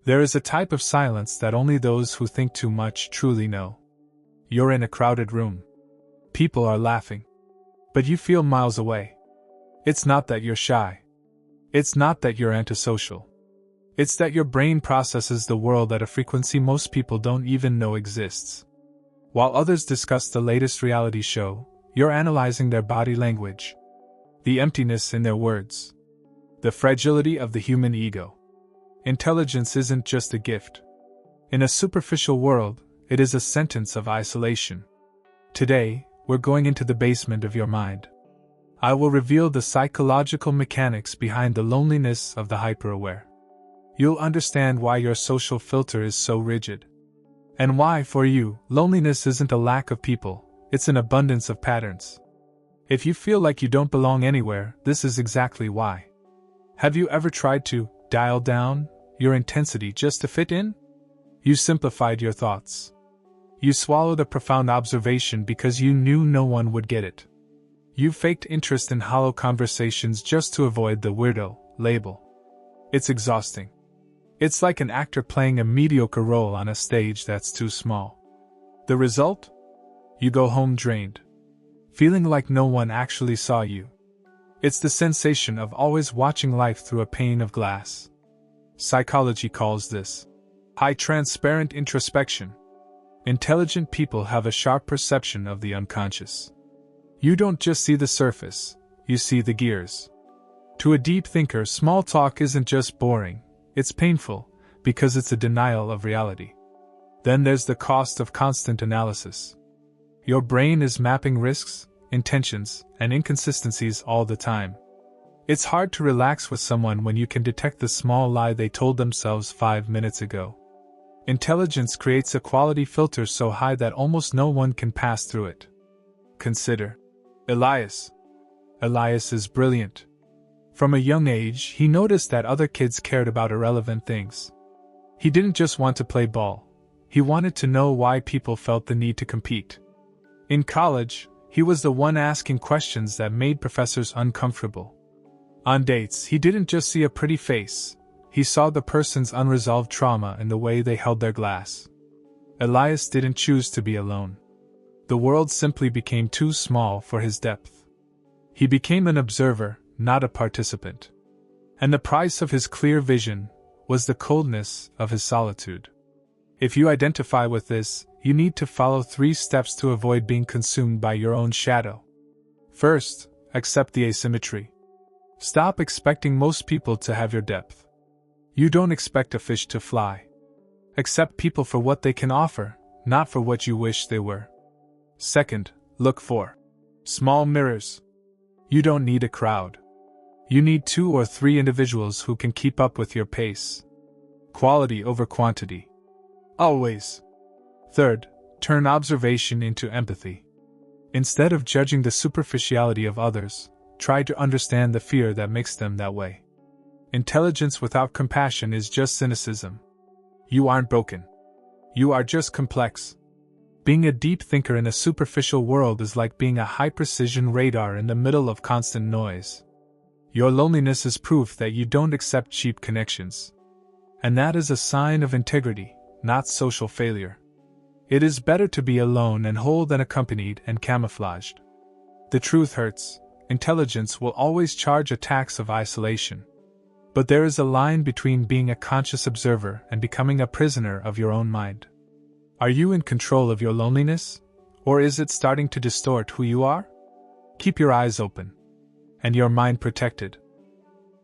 There is a type of silence that only those who think too much truly know. You're in a crowded room. People are laughing. But you feel miles away. It's not that you're shy. It's not that you're antisocial. It's that your brain processes the world at a frequency most people don't even know exists. While others discuss the latest reality show, you're analyzing their body language, the emptiness in their words, the fragility of the human ego. Intelligence isn't just a gift. In a superficial world, it is a sentence of isolation. Today, we're going into the basement of your mind. I will reveal the psychological mechanics behind the loneliness of the hyper-aware. You'll understand why your social filter is so rigid. And why, for you, loneliness isn't a lack of people, it's an abundance of patterns. If you feel like you don't belong anywhere, this is exactly why. Have you ever tried to dial down your intensity just to fit in? You simplified your thoughts. You swallowed a profound observation because you knew no one would get it. You faked interest in hollow conversations just to avoid the weirdo label. It's exhausting. It's like an actor playing a mediocre role on a stage that's too small. The result? You go home drained, feeling like no one actually saw you. It's the sensation of always watching life through a pane of glass. Psychology calls this high transparent introspection. Intelligent people have a sharp perception of the unconscious. You don't just see the surface, you see the gears. To a deep thinker, small talk isn't just boring, it's painful, because it's a denial of reality. Then there's the cost of constant analysis. Your brain is mapping risks, intentions, and inconsistencies all the time. It's hard to relax with someone when you can detect the small lie they told themselves 5 minutes ago. Intelligence creates a quality filter so high that almost no one can pass through it. Consider Elias. Elias is brilliant. From a young age, he noticed that other kids cared about irrelevant things. He didn't just want to play ball. He wanted to know why people felt the need to compete. In college, he was the one asking questions that made professors uncomfortable. On dates, he didn't just see a pretty face. He saw the person's unresolved trauma in the way they held their glass. Elias didn't choose to be alone. The world simply became too small for his depth. He became an observer, not a participant. And the price of his clear vision was the coldness of his solitude. If you identify with this, you need to follow 3 steps to avoid being consumed by your own shadow. First, accept the asymmetry. Stop expecting most people to have your depth. You don't expect a fish to fly. Accept people for what they can offer, not for what you wish they were. Second, look for small mirrors. You don't need a crowd. You need 2 or 3 individuals who can keep up with your pace. Quality over quantity. Always. Third, turn observation into empathy. Instead of judging the superficiality of others, try to understand the fear that makes them that way. Intelligence without compassion is just cynicism. You aren't broken. You are just complex. Being a deep thinker in a superficial world is like being a high-precision radar in the middle of constant noise. Your loneliness is proof that you don't accept cheap connections. And that is a sign of integrity, not social failure. It is better to be alone and whole than accompanied and camouflaged. The truth hurts. Intelligence will always charge a tax of isolation. But there is a line between being a conscious observer and becoming a prisoner of your own mind. Are you in control of your loneliness? Or is it starting to distort who you are? Keep your eyes open and your mind protected.